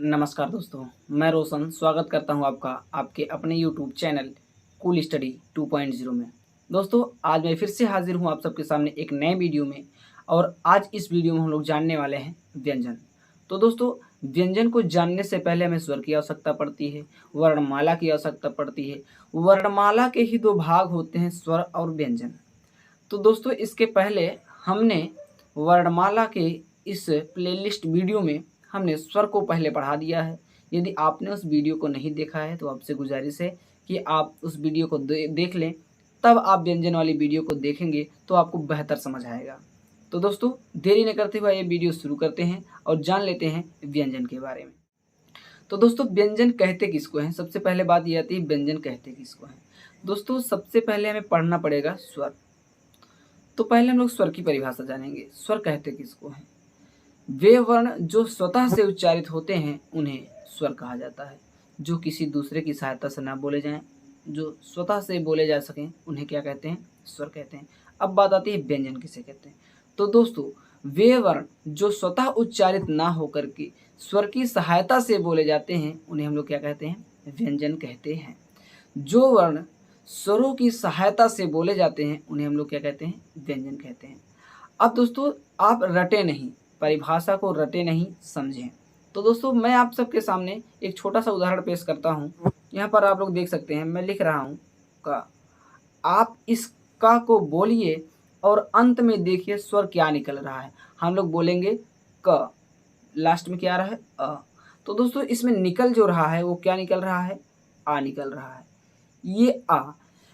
नमस्कार दोस्तों, मैं रोशन स्वागत करता हूं आपका आपके अपने यूट्यूब चैनल कूल स्टडी 2.0 में। दोस्तों, आज मैं फिर से हाजिर हूं आप सबके सामने एक नए वीडियो में। और आज इस वीडियो में हम लोग जानने वाले हैं व्यंजन। तो दोस्तों, व्यंजन को जानने से पहले हमें स्वर की आवश्यकता पड़ती है, वर्णमाला की आवश्यकता पड़ती है। वर्णमाला के ही दो भाग होते हैं, स्वर और व्यंजन। तो दोस्तों, इसके पहले हमने वर्णमाला के इस प्लेलिस्ट वीडियो में हमने स्वर को पहले पढ़ा दिया है। यदि आपने उस वीडियो को नहीं देखा है तो आपसे गुजारिश है कि आप उस वीडियो को देख लें, तब आप व्यंजन वाली वीडियो को देखेंगे तो आपको बेहतर समझ आएगा। तो दोस्तों, देरी न करते हुए ये वीडियो शुरू करते हैं और जान लेते हैं व्यंजन के बारे में। तो दोस्तों, व्यंजन कहते किसको हैं? सबसे पहले बात ये आती है, व्यंजन कहते किसको हैं। दोस्तों, सबसे पहले हमें पढ़ना पड़ेगा स्वर। तो पहले हम लोग स्वर की परिभाषा जानेंगे। स्वर कहते किसको हैं? वे वर्ण जो स्वतः से उच्चारित होते हैं उन्हें स्वर कहा जाता है। जो किसी दूसरे की सहायता से ना बोले जाएं, जो स्वतः से बोले जा सकें, उन्हें क्या कहते हैं? स्वर कहते हैं। अब बात आती है व्यंजन किसे कहते हैं। तो दोस्तों, वे वर्ण जो स्वतः उच्चारित ना होकर के स्वर की सहायता से बोले जाते हैं उन्हें हम लोग क्या कहते हैं? व्यंजन कहते हैं। जो वर्ण स्वरों की सहायता से बोले जाते हैं उन्हें हम लोग क्या कहते हैं? व्यंजन कहते हैं। अब दोस्तों, आप रटे नहीं, परिभाषा को रटे नहीं, समझें। तो दोस्तों, मैं आप सबके सामने एक छोटा सा उदाहरण पेश करता हूँ। यहाँ पर आप लोग देख सकते हैं, मैं लिख रहा हूँ का। आप इस का को बोलिए और अंत में देखिए स्वर क्या निकल रहा है। हम लोग बोलेंगे क, लास्ट में क्या आ रहा है? अ। तो दोस्तों, इसमें निकल जो रहा है वो क्या निकल रहा है? आ निकल रहा है। ये आ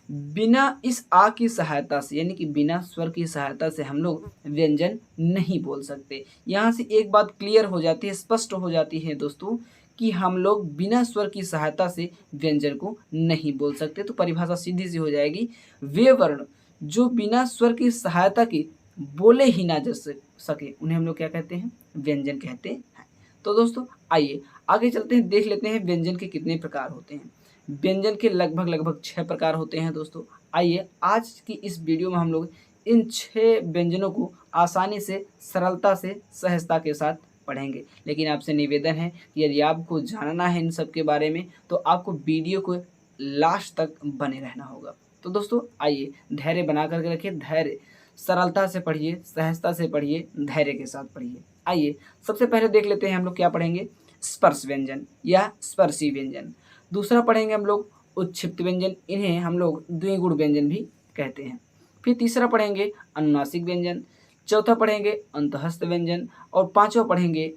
बिना इस आ की सहायता से, यानी कि बिना स्वर की सहायता से हम लोग व्यंजन नहीं बोल सकते। यहाँ से एक बात क्लियर हो जाती है, स्पष्ट हो जाती है दोस्तों, कि हम लोग बिना स्वर की सहायता से व्यंजन को नहीं बोल सकते। तो परिभाषा सीधी सी हो जाएगी, वे वर्ण जो बिना स्वर की सहायता के बोले ही ना जा सके उन्हें हम लोग क्या कहते हैं? व्यंजन कहते हैं। तो दोस्तों, आइए आगे चलते हैं, देख लेते हैं व्यंजन के कितने प्रकार होते हैं। व्यंजन के लगभग 6 प्रकार होते हैं दोस्तों। आइए आज की इस वीडियो में हम लोग इन 6 व्यंजनों को आसानी से, सरलता से, सहजता के साथ पढ़ेंगे। लेकिन आपसे निवेदन है कि यदि आपको जानना है इन सब के बारे में तो आपको वीडियो को लास्ट तक बने रहना होगा। तो दोस्तों, आइए धैर्य बना करके रखिए, धैर्य, सरलता से पढ़िए, सहजता से पढ़िए, धैर्य के साथ पढ़िए। आइए सबसे पहले देख लेते हैं हम लोग क्या पढ़ेंगे? स्पर्श व्यंजन या स्पर्शी व्यंजन। दूसरा पढ़ेंगे हम लोग उच्छिप्त व्यंजन, इन्हें हम लोग द्विगुण व्यंजन भी कहते हैं। फिर तीसरा पढ़ेंगे अनुनासिक व्यंजन, चौथा पढ़ेंगे अंतःस्थ व्यंजन, और पांचवा पढ़ेंगे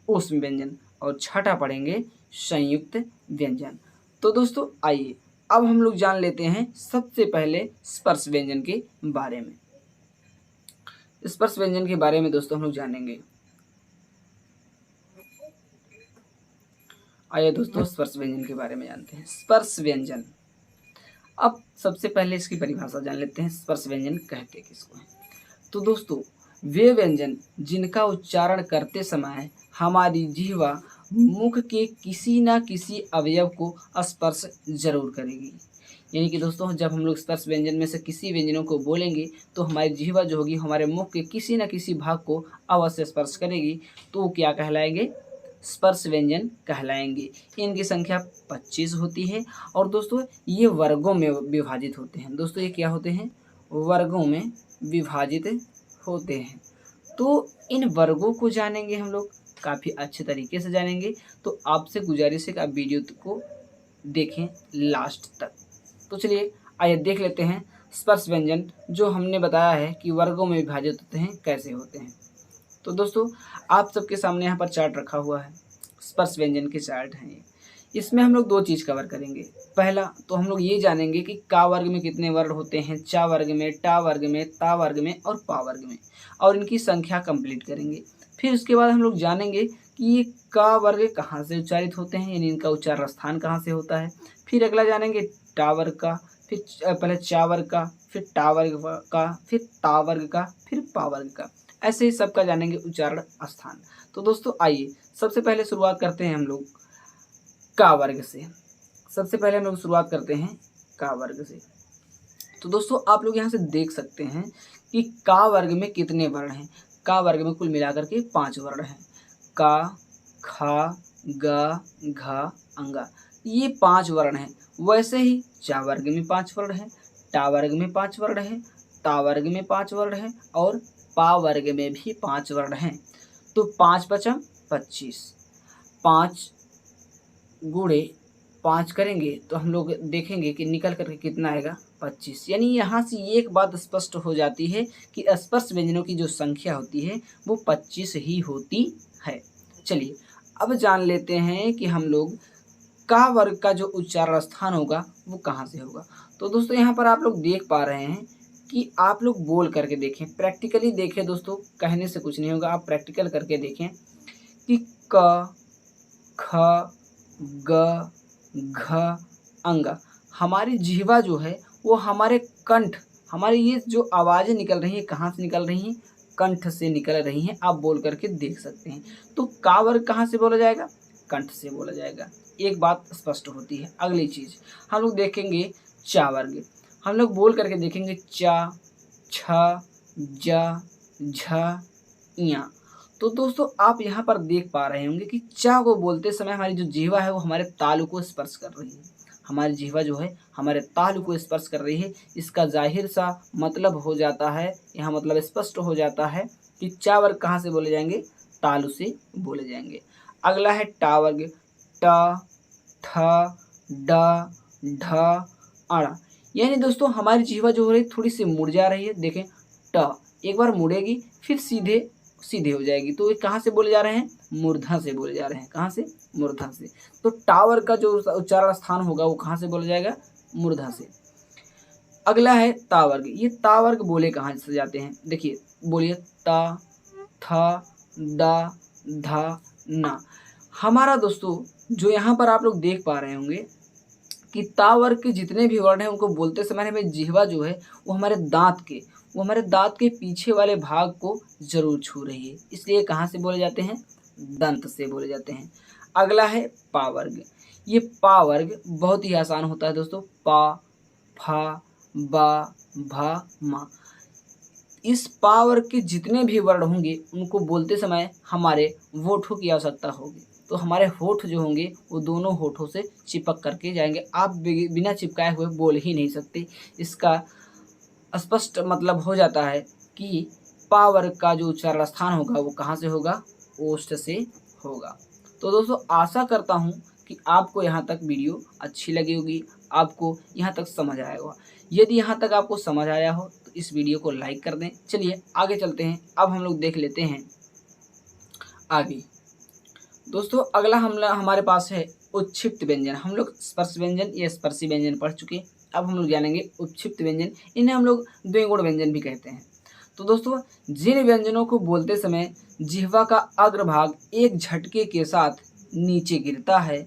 ऊष्म व्यंजन, और छठा पढ़ेंगे संयुक्त व्यंजन। तो दोस्तों, आइए अब हम लोग जान लेते हैं सबसे पहले स्पर्श व्यंजन के बारे में। स्पर्श व्यंजन के बारे में दोस्तों हम लोग जानेंगे। आइए दोस्तों, स्पर्श व्यंजन के बारे में जानते हैं। स्पर्श व्यंजन, अब सबसे पहले इसकी परिभाषा जान लेते हैं। स्पर्श व्यंजन कहते किसको हैं? तो दोस्तों, वे व्यंजन जिनका उच्चारण करते समय हमारी जिह्वा मुख के किसी न किसी अवयव को स्पर्श जरूर करेगी। यानी कि दोस्तों, जब हम लोग स्पर्श व्यंजन में से किसी व्यंजनों को बोलेंगे तो हमारी जिह्वा जो होगी हमारे मुख के किसी न किसी भाग को अवश्य स्पर्श करेगी। तो वो क्या कहलाएंगे? स्पर्श व्यंजन कहलाएंगे। इनकी संख्या 25 होती है और दोस्तों ये वर्गों में विभाजित होते हैं। दोस्तों, ये क्या होते हैं? वर्गों में विभाजित होते हैं। तो इन वर्गों को जानेंगे हम लोग, काफ़ी अच्छे तरीके से जानेंगे। तो आपसे गुजारिश है कि आप वीडियो को देखें लास्ट तक। तो चलिए आइए देख लेते हैं स्पर्श व्यंजन जो हमने बताया है कि वर्गों में विभाजित होते हैं, कैसे होते हैं। तो दोस्तों, आप सबके सामने यहाँ पर चार्ट रखा हुआ है, स्पर्श व्यंजन के चार्ट हैं ये। इसमें हम लोग 2 चीज़ कवर करेंगे। पहला तो हम लोग ये जानेंगे कि का वर्ग में कितने वर्ण होते हैं, चा वर्ग में, टा वर्ग में, ता वर्ग में और पा वर्ग में, और इनकी संख्या कंप्लीट करेंगे। फिर उसके बाद हम लोग जानेंगे कि ये का वर्ग कहाँ से उच्चारित होते हैं, यानी इनका उच्चारण स्थान कहाँ से होता है। फिर अगला जानेंगे टा वर्ग का, फिर पहले चा वर्ग का, फिर टा वर्ग का, फिर ता वर्ग का, फिर पा वर्ग का। ऐसे ही सबका जानेंगे उच्चारण स्थान। तो दोस्तों, आइए सबसे पहले शुरुआत करते हैं हम लोग का वर्ग से। सबसे पहले हम लोग शुरुआत करते हैं का वर्ग से। तो दोस्तों, आप लोग यहाँ से देख सकते हैं कि का वर्ग में कितने वर्ण हैं। का वर्ग में कुल मिलाकर के 5 वर्ण हैं। का, खा, ग, घ, अंगा, ये 5 वर्ण हैं। वैसे ही चा वर्ग में 5 वर्ण हैं, टा वर्ग में 5 वर्ण हैं, ता वर्ग में 5 वर्ण हैं और पा वर्ग में भी 5 वर्ण हैं। तो 5 पचम 25, 5 गुणे 5 करेंगे तो हम लोग देखेंगे कि निकल करके कितना आएगा 25। यानी यहाँ से एक बात स्पष्ट हो जाती है कि स्पर्श व्यंजनों की जो संख्या होती है वो 25 ही होती है। चलिए अब जान लेते हैं कि हम लोग का वर्ग का जो उच्चारण स्थान होगा वो कहाँ से होगा। तो दोस्तों यहाँ पर आप लोग देख पा रहे हैं कि आप लोग बोल करके देखें, प्रैक्टिकली देखें दोस्तों, कहने से कुछ नहीं होगा, आप प्रैक्टिकल करके देखें कि क, ख, ग, घ, अंगा, हमारी जिह्वा जो है वो हमारे कंठ, हमारी ये जो आवाज़ें निकल रही हैं कहाँ से निकल रही हैं, कंठ से निकल रही हैं। आप बोल करके देख सकते हैं। तो का वर्ग कहाँ से बोला जाएगा, कंठ से बोला जाएगा। एक बात स्पष्ट होती है। अगली चीज़ हम लोग देखेंगे चा वर्ग, हम लोग बोल करके देखेंगे चा, छ, ज, झ, इया। तो दोस्तों आप यहाँ पर देख पा रहे होंगे कि चा को बोलते समय हमारी जो जिह्वा है वो हमारे तालु को स्पर्श कर रही है, हमारी जिह्वा जो है हमारे तालु को स्पर्श कर रही है। इसका जाहिर सा मतलब हो जाता है, यहाँ मतलब स्पष्ट हो जाता है कि चा वर्ग कहाँ से बोले जाएंगे, तालु से बोले जाएंगे। अगला है टा वर्ग, ट, ठ, ड, ढ, अण। यानी दोस्तों हमारी जिह्वा जो हो रही है थोड़ी सी मुड़ जा रही है। देखें ट एक बार मुड़ेगी फिर सीधे सीधे हो जाएगी। तो ये कहाँ से बोले जा रहे हैं, मूर्धा से बोले जा रहे हैं। कहाँ से, मूर्धा से। तो टावर का जो उच्चारण स्थान होगा वो कहाँ से बोला जाएगा, मूर्धा से। अगला है ता वर्ग, ये ता वर्ग बोले कहाँ से जाते हैं, देखिए बोलिए ता, थ, द, ध, न। हमारा दोस्तों जो यहाँ पर आप लोग देख पा रहे होंगे कि ता वर्ग के जितने भी वर्ण हैं उनको बोलते समय हमें जिह्वा जो है वो हमारे दांत के पीछे वाले भाग को जरूर छू रही है, इसलिए कहाँ से बोले जाते हैं, दंत से बोले जाते हैं। अगला है पा वर्ग, ये पा वर्ग बहुत ही आसान होता है दोस्तों, पा, फा, बा, भा, मा। इस पा वर्ग के जितने भी वर्ण होंगे उनको बोलते समय हमारे होठों की आवश्यकता होगी। तो हमारे होठ जो होंगे वो दोनों होठों से चिपक करके जाएंगे। आप बिना चिपकाए हुए बोल ही नहीं सकते। इसका स्पष्ट मतलब हो जाता है कि पा वर्ग का जो उच्चारण स्थान होगा वो कहाँ से होगा, ओष्ठ से होगा। तो दोस्तों आशा करता हूँ कि आपको यहाँ तक वीडियो अच्छी लगी होगी, आपको यहाँ तक समझ आया होगा। यदि यहाँ तक आपको समझ आया हो तो इस वीडियो को लाइक कर दें। चलिए आगे चलते हैं। अब हम लोग देख लेते हैं आगे। दोस्तों अगला हमारे पास है उत्क्षिप्त व्यंजन। हम लोग स्पर्श व्यंजन या स्पर्शी व्यंजन पढ़ चुके हैं। अब हम लोग जानेंगे उत्क्षिप्त व्यंजन, इन्हें हम लोग द्विगुण व्यंजन भी कहते हैं। तो दोस्तों जिन व्यंजनों को बोलते समय जिह्वा का अग्रभाग एक झटके के साथ नीचे गिरता है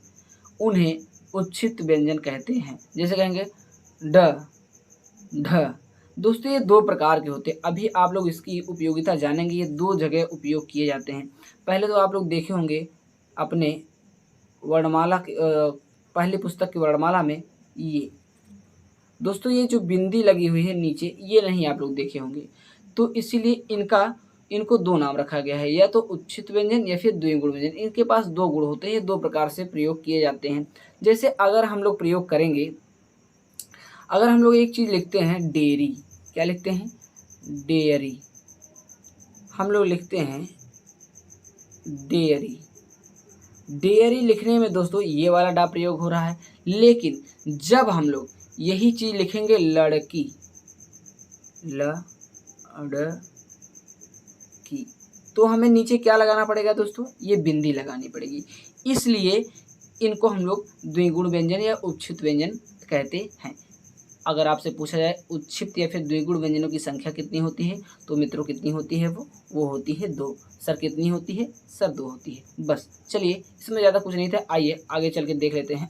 उन्हें उत्क्षिप्त व्यंजन कहते हैं। जैसे कहेंगे ड, ढ। दोस्तों ये दो प्रकार के होते हैं। अभी आप लोग इसकी उपयोगिता जानेंगे। ये दो जगह उपयोग किए जाते हैं। पहले तो आप लोग देखे होंगे अपने वर्णमाला पहली पुस्तक की वर्णमाला में, ये दोस्तों ये जो बिंदी लगी हुई है नीचे, ये नहीं आप लोग देखे होंगे। तो इसीलिए इनको दो नाम रखा गया है, या तो उत्क्षिप्त व्यंजन या फिर द्विगुण व्यंजन। इनके पास दो गुण होते हैं, दो प्रकार से प्रयोग किए जाते हैं। जैसे अगर हम लोग प्रयोग करेंगे, अगर हम लोग एक चीज़ लिखते हैं डेयरी, क्या लिखते हैं, डेयरी, हम लोग लिखते हैं डेयरी। डेयरी लिखने में दोस्तों ये वाला डा प्रयोग हो रहा है। लेकिन जब हम लोग यही चीज़ लिखेंगे लड़की, लड़की, तो हमें नीचे क्या लगाना पड़ेगा दोस्तों, ये बिंदी लगानी पड़ेगी। इसलिए इनको हम लोग द्विगुण व्यंजन या उत्क्षिप्त व्यंजन कहते हैं। अगर आपसे पूछा जाए उत्क्षिप्त या फिर द्विगुण व्यंजनों की संख्या कितनी होती है, तो मित्रों कितनी होती है, वो होती है 2। सर कितनी होती है, सर 2 होती है। बस चलिए इसमें ज़्यादा कुछ नहीं था। आइए आगे चल के देख लेते हैं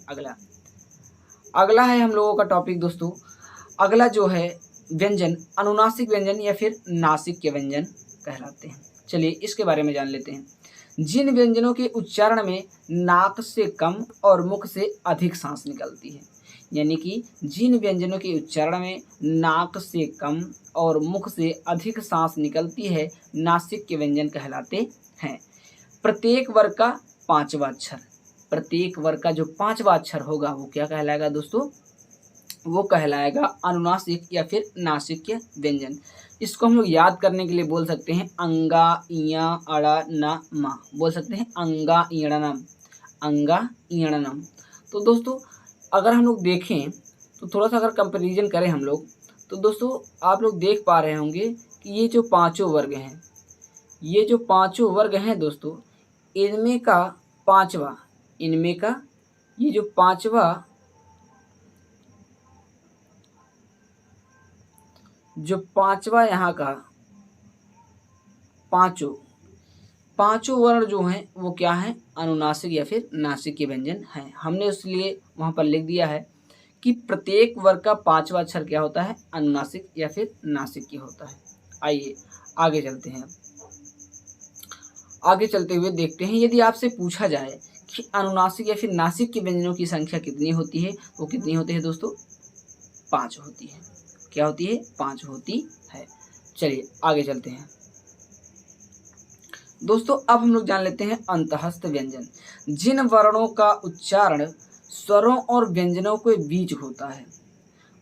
अगला है हम लोगों का टॉपिक दोस्तों। अगला जो है व्यंजन अनुनासिक व्यंजन या फिर नासिक व्यंजन कहलाते हैं। चलिए इसके बारे में जान लेते हैं। जिन व्यंजनों के उच्चारण में नाक से कम और मुख से अधिक सांस निकलती है, यानी कि जिन व्यंजनों के उच्चारण में नाक से कम और मुख से अधिक सांस निकलती है, नासिक के व्यंजन कहलाते हैं। प्रत्येक वर्ग का 5वां अक्षर, प्रत्येक वर्ग का जो पांचवा अक्षर होगा वो क्या कहलाएगा दोस्तों, वो कहलाएगा अनुनासिक या फिर नासिक व्यंजन। इसको हम लोग याद करने के लिए बोल सकते हैं अंगा इया अड़ा न मा, बोल सकते हैं अंगा ईणनम, अंगा ईणनम। तो दोस्तों अगर हम लोग देखें तो थोड़ा सा अगर कंपैरिजन करें हम लोग, तो दोस्तों आप लोग देख पा रहे होंगे कि ये जो पांचों वर्ग हैं, ये जो पांचों वर्ग हैं दोस्तों, इनमें का पांचवा, इनमें का ये जो पांचवा, जो पांचवा यहाँ का पांचों वर्ण जो हैं वो क्या हैं, अनुनासिक या फिर नासिक के व्यंजन हैं। हमने इसलिए वहाँ पर लिख दिया है कि प्रत्येक वर्ग का पांचवा अक्षर क्या होता है, अनुनासिक या फिर नासिक की होता है। आइए आगे चलते हैं। आगे चलते हुए देखते हैं, यदि आपसे पूछा जाए कि अनुनासिक या फिर नासिक के व्यंजनों की संख्या कितनी होती है, वो कितनी होती है दोस्तों, 5 होती है। क्या होती है, 5 होती है। चलिए आगे चलते हैं दोस्तों। अब हम लोग जान लेते हैं अंतःस्थ व्यंजन। जिन वर्णों का उच्चारण स्वरों और व्यंजनों के बीच होता है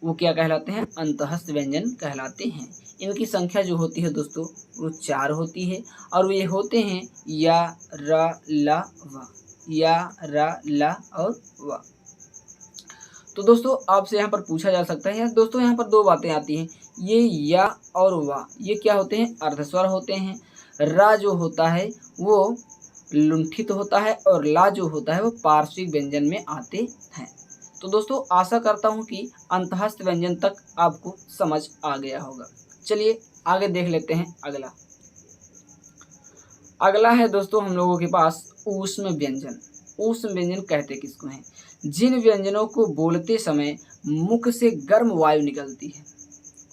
वो क्या कहलाते हैं, अंतःस्थ व्यंजन कहलाते हैं। इनकी संख्या जो होती है दोस्तों वो 4 होती है और वे होते हैं या, र, ला, व, या, र, ला और व। तो दोस्तों आपसे यहाँ पर पूछा जा सकता है, दोस्तों यहाँ पर दो बातें आती हैं, ये या और वा ये क्या होते हैं, अर्धस्वर होते हैं। रा जो होता है वो लुंठित होता है और ला जो होता है वो पार्श्विक व्यंजन में आते हैं। तो दोस्तों आशा करता हूँ कि अंतःस्थ व्यंजन तक आपको समझ आ गया होगा। चलिए आगे देख लेते हैं अगला। अगला है दोस्तों हम लोगों के पास ऊष्म व्यंजन। ऊष्म व्यंजन कहते किसको हैं, जिन व्यंजनों को बोलते समय मुख से गर्म वायु निकलती है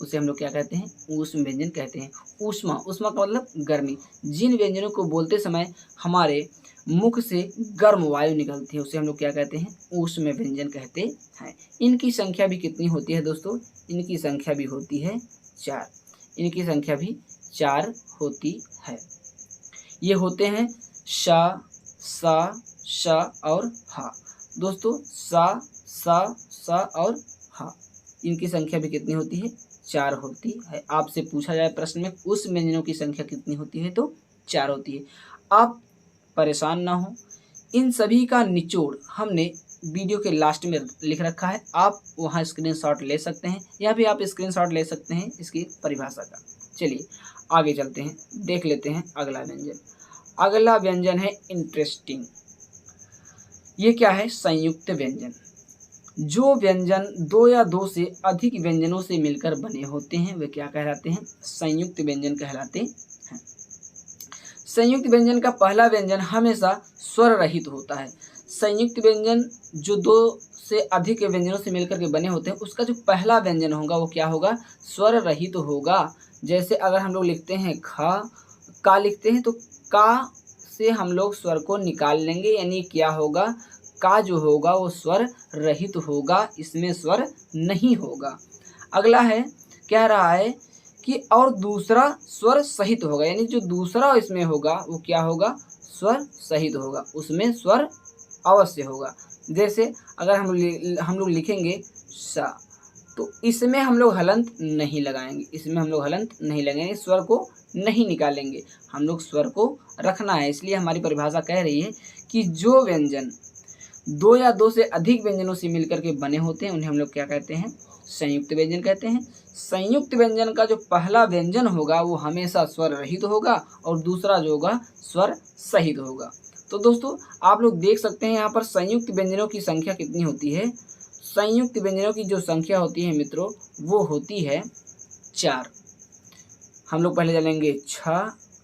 उसे हम लोग क्या कहते हैं, ऊष्म व्यंजन कहते हैं। ऊष्मा, ऊष्मा का मतलब गर्मी। जिन व्यंजनों को बोलते समय हमारे मुख से गर्म वायु निकलती है उसे हम लोग क्या कहते हैं, ऊष्म व्यंजन कहते हैं। इनकी संख्या भी कितनी होती है दोस्तों, इनकी संख्या भी होती है 4। इनकी संख्या भी 4 होती है। ये होते हैं श, सा, श और हा। दोस्तों सा और हा, इनकी संख्या भी कितनी होती है, 4 होती है। आपसे पूछा जाए प्रश्न में उस व्यंजनों की संख्या कितनी होती है तो 4 होती है। आप परेशान ना हो, इन सभी का निचोड़ हमने वीडियो के लास्ट में लिख रखा है, आप वहाँ स्क्रीनशॉट ले सकते हैं या भी आप स्क्रीनशॉट ले सकते हैं इसकी परिभाषा का। चलिए आगे चलते हैं, देख लेते हैं अगला व्यंजन। अगला व्यंजन है इंटरेस्टिंग। ये क्या है, संयुक्त व्यंजन। जो व्यंजन 2 या 2 से अधिक व्यंजनों से मिलकर बने होते हैं वे क्या कहलाते हैं, संयुक्त व्यंजन कहलाते हैं। संयुक्त व्यंजन का पहला व्यंजन हमेशा स्वर रहित होता है। संयुक्त व्यंजन जो 2 से अधिक व्यंजनों से मिलकर के बने होते हैं उसका जो पहला व्यंजन होगा वो क्या होगा, स्वर रहित होगा। जैसे अगर हम लोग लिखते हैं खा, का लिखते हैं तो का से हम लोग स्वर को निकाल लेंगे, यानी क्या होगा, का जो होगा वो स्वर रहित होगा, इसमें स्वर नहीं होगा। अगला है, कह रहा है कि और दूसरा स्वर सहित होगा, यानी जो दूसरा इसमें होगा वो क्या होगा, स्वर सहित होगा, उसमें स्वर अवश्य होगा। जैसे अगर हम लोग लिखेंगे सा तो इसमें हम लोग हलंत नहीं लगाएंगे, इसमें हम लोग हलंत नहीं लगाएंगे, स्वर को नहीं निकालेंगे, हम लोग स्वर को रखना है। इसलिए हमारी परिभाषा कह रही है कि जो व्यंजन 2 या 2 से अधिक व्यंजनों से मिलकर के बने होते हैं उन्हें हम लोग क्या कहते हैं, संयुक्त व्यंजन कहते हैं। संयुक्त व्यंजन का जो पहला व्यंजन होगा वो हमेशा स्वर रहित होगा और दूसरा जो होगा स्वर सहित होगा। तो दोस्तों आप लोग देख सकते हैं यहाँ पर संयुक्त व्यंजनों की संख्या कितनी होती है। संयुक्त व्यंजनों की जो संख्या होती है मित्रों वो होती है 4। हम लोग पहले चलेंगे छ,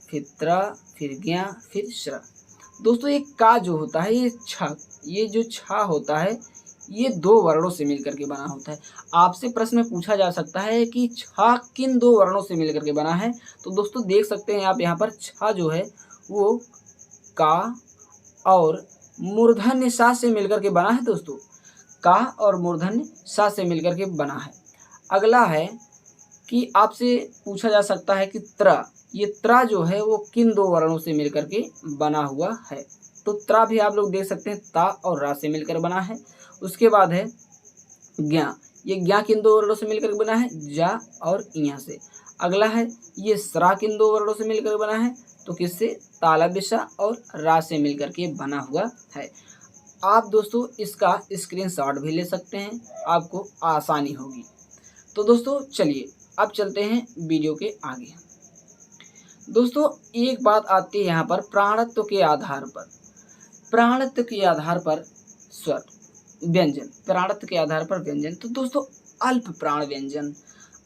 फिर त्र, फिर ज्ञ, फिर श्र। दोस्तों ये का जो होता है, ये जो छ होता है ये 2 वर्णों से मिलकर के बना होता है। आपसे प्रश्न में पूछा जा सकता है कि छ किन 2 वर्णों से मिलकर के बना है, तो दोस्तों देख सकते हैं आप यहाँ पर छ जो है वो का और मूर्धन्य सा से मिलकर के बना है। दोस्तों का और मूर्धन्य सा से मिलकर के बना है। अगला है कि आपसे पूछा जा सकता है कि त्र, ये त्र जो है वो किन 2 वर्णों से मिलकर के बना हुआ है। तो त्रा भी आप लोग देख सकते हैं ता और रा से मिलकर बना है। उसके बाद है ज्ञा, ये ज्ञा किन दो वर्णों से मिलकर बना है, जा और इया से। अगला है ये स्रा किन दो वर्णों से मिलकर बना है, तो किससे, ताला बिशा और रा से मिलकर के बना हुआ है। आप दोस्तों इसका स्क्रीनशॉट भी ले सकते हैं, आपको आसानी होगी। तो दोस्तों चलिए अब चलते हैं वीडियो के आगे। दोस्तों एक बात आती है यहाँ पर प्राणत्व के आधार पर, प्राणत्व के आधार पर स्वर व्यंजन, प्राणत्व के आधार पर व्यंजन। तो दोस्तों अल्प प्राण व्यंजन,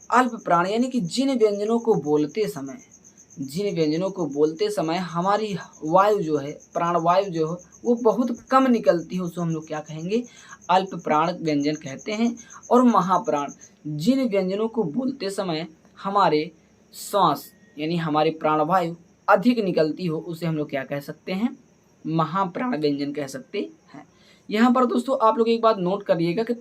अल्प प्राण यानी कि जिन व्यंजनों को बोलते समय, जिन व्यंजनों को बोलते समय हमारी वायु जो है, प्राण वायु जो है वो बहुत कम निकलती है, उसको हम लोग क्या कहेंगे, अल्प प्राण व्यंजन कहते हैं। और महाप्राण, जिन व्यंजनों को बोलते समय हमारे श्वास यानी हमारी प्राणवायु अधिक निकलती हो, उसे हम लोग क्या कह सकते हैं, महाप्राण व्यंजन कह सकते हैं। यहाँ पर दोस्तों आप लोग एक बात नोट करिएगा कि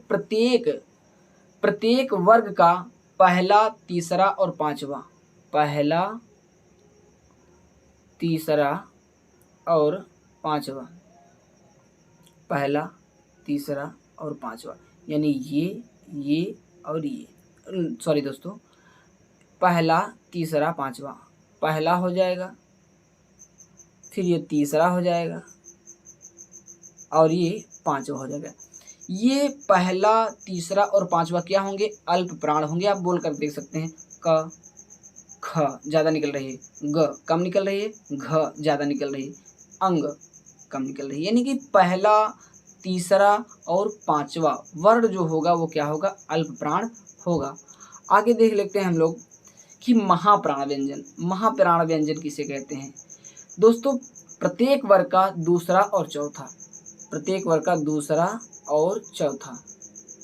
प्रत्येक वर्ग का पहला, तीसरा और पांचवा, पहला, तीसरा और पांचवा, पहला, तीसरा और पांचवा, यानी ये और ये, सॉरी दोस्तों, पहला, तीसरा, पांचवा, पहला हो जाएगा, फिर ये तीसरा हो जाएगा और ये पांचवा हो जाएगा। ये पहला, तीसरा और पांचवा क्या होंगे, अल्प प्राण होंगे। आप बोल कर देख सकते हैं, क ख ज़्यादा निकल रही है, ग कम निकल रही है, घ ज़्यादा निकल रही है, अंग कम निकल रही है। यानी कि पहला, तीसरा और पांचवा वर्ण जो होगा वो क्या होगा, अल्प प्राण होगा। आगे देख लेते हैं हम लोग कि महाप्राण व्यंजन, महाप्राण व्यंजन किसे कहते हैं। दोस्तों प्रत्येक वर्ग का दूसरा और चौथा, प्रत्येक वर्ग का दूसरा और चौथा,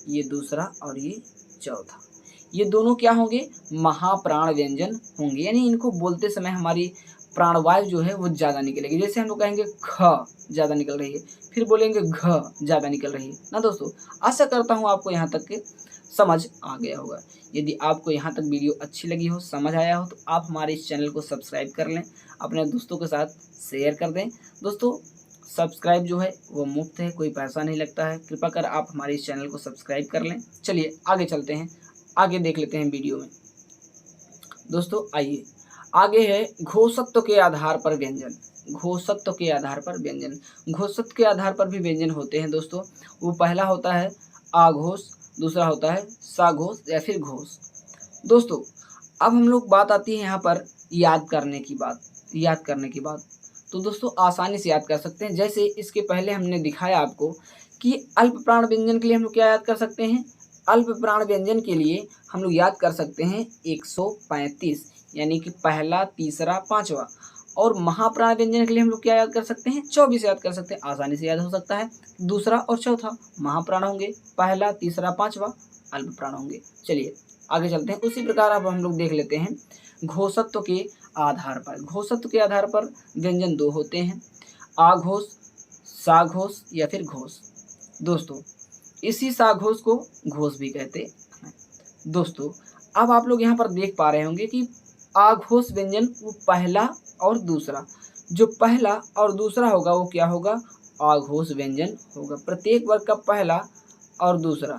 ये दूसरा और ये चौथा, ये दोनों क्या होंगे, महाप्राण व्यंजन होंगे। यानी इनको बोलते समय हमारी प्राणवायु जो है वो ज़्यादा निकलेगी। जैसे हम लोग कहेंगे ख ज़्यादा निकल रही है, फिर बोलेंगे घ ज़्यादा निकल रही है ना। दोस्तों आशा करता हूँ आपको यहाँ तक के समझ आ गया होगा। यदि आपको यहाँ तक वीडियो अच्छी लगी हो, समझ आया हो, तो आप हमारे इस चैनल को सब्सक्राइब कर लें, अपने दोस्तों के साथ शेयर कर दें। दोस्तों सब्सक्राइब जो है वो मुफ्त है, कोई पैसा नहीं लगता है, कृपया कर आप हमारे इस चैनल को सब्सक्राइब कर लें। चलिए आगे चलते हैं, आगे देख लेते हैं वीडियो में। दोस्तों आइए आगे है घोषत्व के आधार पर व्यंजन, घोषत्व के आधार पर व्यंजन। घोषत्व के आधार पर भी व्यंजन होते हैं दोस्तों। वो पहला होता है आघोष, दूसरा होता है साघोष या फिर घोष। दोस्तों अब हम लोग बात आती है यहाँ पर याद करने की बात, याद करने की बात। तो दोस्तों आसानी से याद कर सकते हैं। जैसे इसके पहले हमने दिखाया आपको कि अल्प प्राण व्यंजन के लिए हम लोग क्या याद कर सकते हैं, अल्प प्राण व्यंजन के लिए हम लोग याद कर सकते हैं 135, यानी कि पहला, तीसरा, पांचवा। और महाप्राण व्यंजन के लिए हम लोग क्या याद कर सकते हैं, 24 याद कर सकते हैं, आसानी से याद हो सकता है। दूसरा और चौथा महाप्राण होंगे, पहला, तीसरा, पांचवा अल्प प्राण होंगे। चलिए आगे चलते हैं। उसी प्रकार अब हम लोग देख लेते हैं घोषत्व के आधार पर। घोषत्व के आधार पर व्यंजन दो होते हैं, आघोष, साघोष या फिर घोष। दोस्तों इसी साघोष को घोष भी कहते हैं। दोस्तों अब आप लोग यहाँ पर देख पा रहे होंगे कि आघोष व्यंजन वो पहला और दूसरा, जो पहला और दूसरा होगा वो क्या होगा, आघोष व्यंजन होगा। प्रत्येक वर्ग का पहला और दूसरा,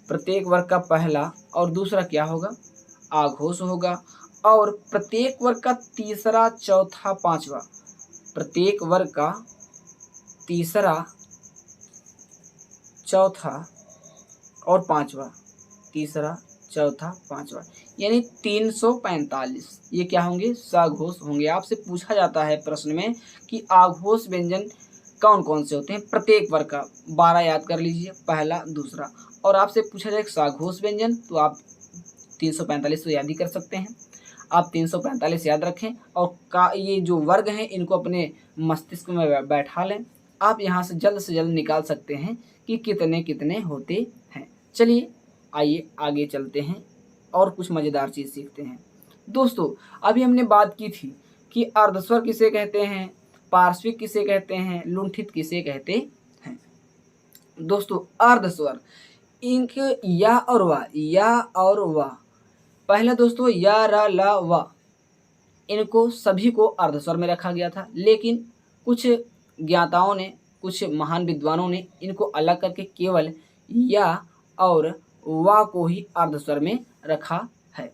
प्रत्येक वर्ग का पहला और दूसरा क्या होगा, आघोष होगा। और प्रत्येक वर्ग का तीसरा, चौथा, पांचवा, प्रत्येक वर्ग का तीसरा, चौथा और पांचवा, तीसरा, चौथा, पांचवा, यानी 345 ये क्या होंगे, साघोष होंगे। आपसे पूछा जाता है प्रश्न में कि आघोष व्यंजन कौन कौन से होते हैं, प्रत्येक वर्ग का 12 याद कर लीजिए, पहला, दूसरा। और आपसे पूछा जाए साघोष व्यंजन तो आप 345 तो याद ही कर सकते हैं। आप 345 याद रखें और ये जो वर्ग हैं इनको अपने मस्तिष्क में बैठा लें। आप यहाँ से जल्द निकाल सकते हैं कि कितने कितने होते हैं। चलिए आइए आगे चलते हैं और कुछ मज़ेदार चीज़ सीखते हैं। दोस्तों अभी हमने बात की थी कि अर्धस्वर किसे कहते हैं, पार्श्विक किसे कहते हैं, लुंठित किसे कहते हैं। दोस्तों अर्धस्वर, इनके या और वा, या और वा, पहले दोस्तों या, रा, ला, वा, इनको सभी को अर्धस्वर में रखा गया था। लेकिन कुछ ज्ञाताओं ने, कुछ महान विद्वानों ने इनको अलग करके केवल या और वा को ही अर्धस्वर में रखा है।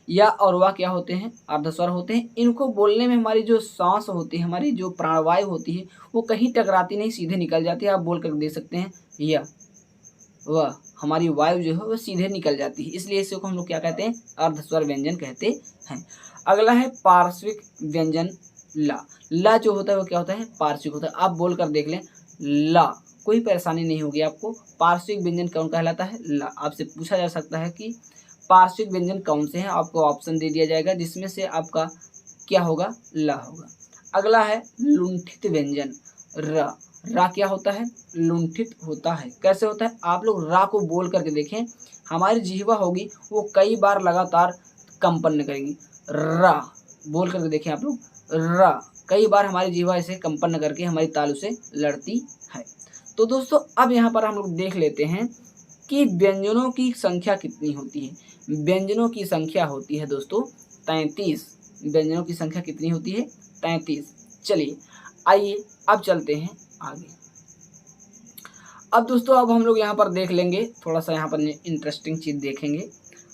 या और वा क्या होते हैं? अर्धस्वर होते हैं। इनको बोलने में हमारी जो सांस होती है, हमारी जो प्राणवायु होती है, वो कहीं टकराती नहीं, सीधे निकल जाती है। आप बोल कर दे सकते हैं या वह, हमारी वायु जो है वो सीधे निकल जाती है, इसलिए इसको हम लोग क्या कहते हैं? अर्धस्वर व्यंजन कहते हैं। अगला है पार्श्विक व्यंजन ला। ला जो होता है वो क्या होता है? पार्श्विक होता है। आप बोल कर देख लें ला, कोई परेशानी नहीं होगी आपको। पार्श्विक व्यंजन कौन कहलाता है? ला। आपसे पूछा जा सकता है कि पार्श्विक व्यंजन कौन से हैं, आपको ऑप्शन दे दिया जाएगा जिसमें से आपका क्या होगा? ला होगा। अगला है लुंठित व्यंजन र। रा क्या होता है? लुंठित होता है। कैसे होता है? आप लोग रा को बोल करके देखें, हमारी जिह्वा होगी वो कई बार लगातार कंपन करेगी। रा बोल करके देखें आप लोग, रा कई बार हमारी जिह्वा ऐसे कंपन करके हमारी तालू से लड़ती है। तो दोस्तों अब यहाँ पर हम लोग देख लेते हैं कि व्यंजनों की संख्या कितनी होती है। व्यंजनों की संख्या होती है दोस्तों 33। व्यंजनों की संख्या कितनी होती है? 33। चलिए आइए अब चलते हैं आगे। अब दोस्तों अब हम लोग यहाँ पर देख लेंगे, थोड़ा सा यहाँ पर इंटरेस्टिंग चीज़ देखेंगे।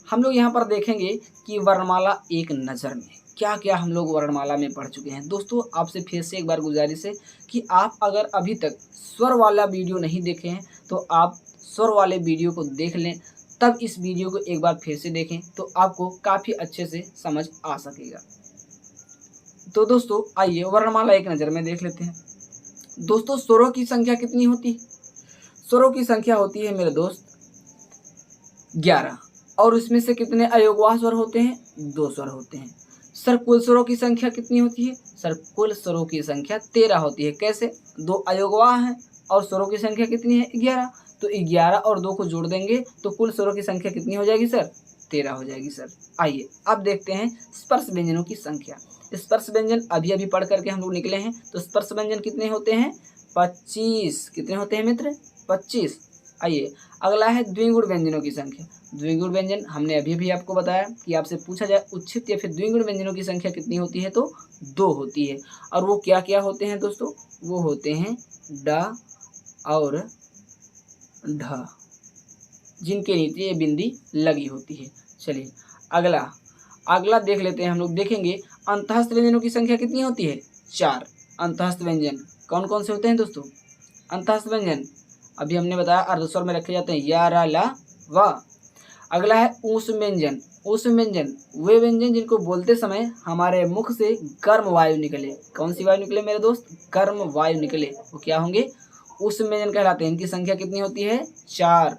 हम लोग यहाँ पर देखेंगे कि वर्णमाला एक नज़र में क्या क्या हम लोग वर्णमाला में पढ़ चुके हैं। दोस्तों आपसे फिर से एक बार गुजारिश है कि आप अगर अभी तक स्वर वाला वीडियो नहीं देखे हैं तो आप स्वर वाले वीडियो को देख लें, तब इस वीडियो को एक बार फिर से देखें तो आपको काफ़ी अच्छे से समझ आ सकेगा। तो दोस्तों आइए वर्णमाला एक नज़र में देख लेते हैं। दोस्तों स्वरों की संख्या कितनी होती है? स्वरों की संख्या होती है मेरे दोस्त 11, और उसमें से कितने अयोगवाह स्वर होते हैं? 2 स्वर होते हैं। सर कुल स्वरों की संख्या कितनी होती है? सर कुल स्वरों की संख्या 13 होती है। कैसे? 2 अयोगवाह हैं और स्वरों की संख्या कितनी है? 11। तो 11 और 2 को जोड़ देंगे तो कुल स्वरों की संख्या कितनी हो जाएगी सर? 13 हो जाएगी सर। आइए अब देखते हैं स्पर्श व्यंजनों की संख्या। स्पर्श व्यंजन अभी अभी पढ़ करके हम लोग निकले हैं। तो स्पर्श व्यंजन कितने होते हैं? 25। कितने होते हैं मित्र? 25। आइए अगला है द्विगुण व्यंजनों की संख्या। द्विगुण व्यंजन हमने अभी भी आपको बताया कि आपसे पूछा जाए उच्छित या फिर द्विगुण व्यंजनों की संख्या कितनी होती है, तो 2 होती है। और वो क्या क्या होते हैं दोस्तों? वो होते हैं ड और ढ, जिनके नीचे ये बिंदी लगी होती है। चलिए अगला देख लेते हैं। हम लोग देखेंगे अंतःस्थ व्यंजनों की संख्या कितनी होती है? 4। अंतःस्थ व्यंजन कौन कौन से होते हैं दोस्तों? अंतःस्थ व्यंजन अभी हमने बताया अर्धस्वर में रखे जाते हैं या, रा, ला, वा। अगला है ऊष्म व्यंजन। ऊष्म व्यंजन वे व्यंजन जिनको बोलते समय हमारे मुख से गर्म वायु निकले। कौन सी वायु निकले मेरे दोस्त? गर्म वायु निकले, वो क्या होंगे? ऊष्म व्यंजन कहलाते हैं। इनकी संख्या कितनी होती है? 4।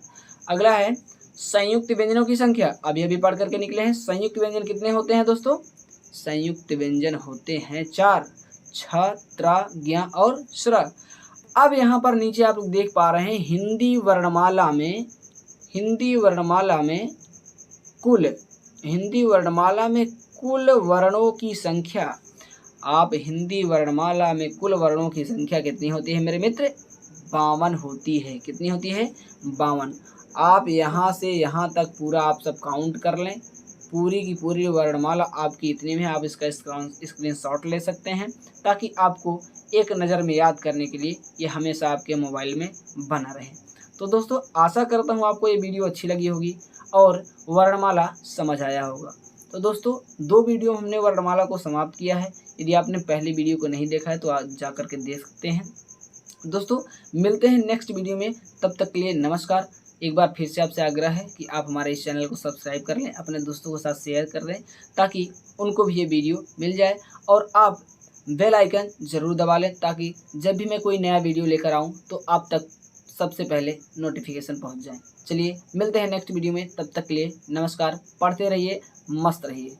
अगला है संयुक्त व्यंजनों की संख्या। अभी अभी पढ़ करके निकले हैं। संयुक्त व्यंजन कितने होते हैं दोस्तों? संयुक्त व्यंजन होते हैं 4। छ, त्र, ज्ञ और श्र। अब यहाँ पर नीचे आप लोग देख पा रहे हैं हिंदी वर्णमाला में कुल वर्णों की संख्या। आप हिंदी वर्णमाला में कुल वर्णों की संख्या कितनी होती है मेरे मित्र? 52 होती है। कितनी होती है? 52। आप यहाँ से यहाँ तक पूरा आप सब काउंट कर लें, पूरी की पूरी वर्णमाला आपकी इतने में। आप इसका स्क्रीनशॉट ले सकते हैं ताकि आपको एक नज़र में याद करने के लिए ये हमेशा आपके मोबाइल में बना रहे। तो दोस्तों आशा करता हूँ आपको ये वीडियो अच्छी लगी होगी और वर्णमाला समझ आया होगा। तो दोस्तों 2 वीडियो हमने वर्णमाला को समाप्त किया है। यदि आपने पहली वीडियो को नहीं देखा है तो आज जा करके देख सकते हैं। दोस्तों मिलते हैं नेक्स्ट वीडियो में, तब तक के लिए नमस्कार। एक बार फिर से आपसे आग्रह है कि आप हमारे इस चैनल को सब्सक्राइब कर लें, अपने दोस्तों के साथ शेयर कर दें ताकि उनको भी ये वीडियो मिल जाए, और आप बेल आइकन ज़रूर दबा लें ताकि जब भी मैं कोई नया वीडियो लेकर आऊँ तो आप तक सबसे पहले नोटिफिकेशन पहुँच जाए। चलिए मिलते हैं नेक्स्ट वीडियो में, तब तक के लिए नमस्कार। पढ़ते रहिए, मस्त रहिए।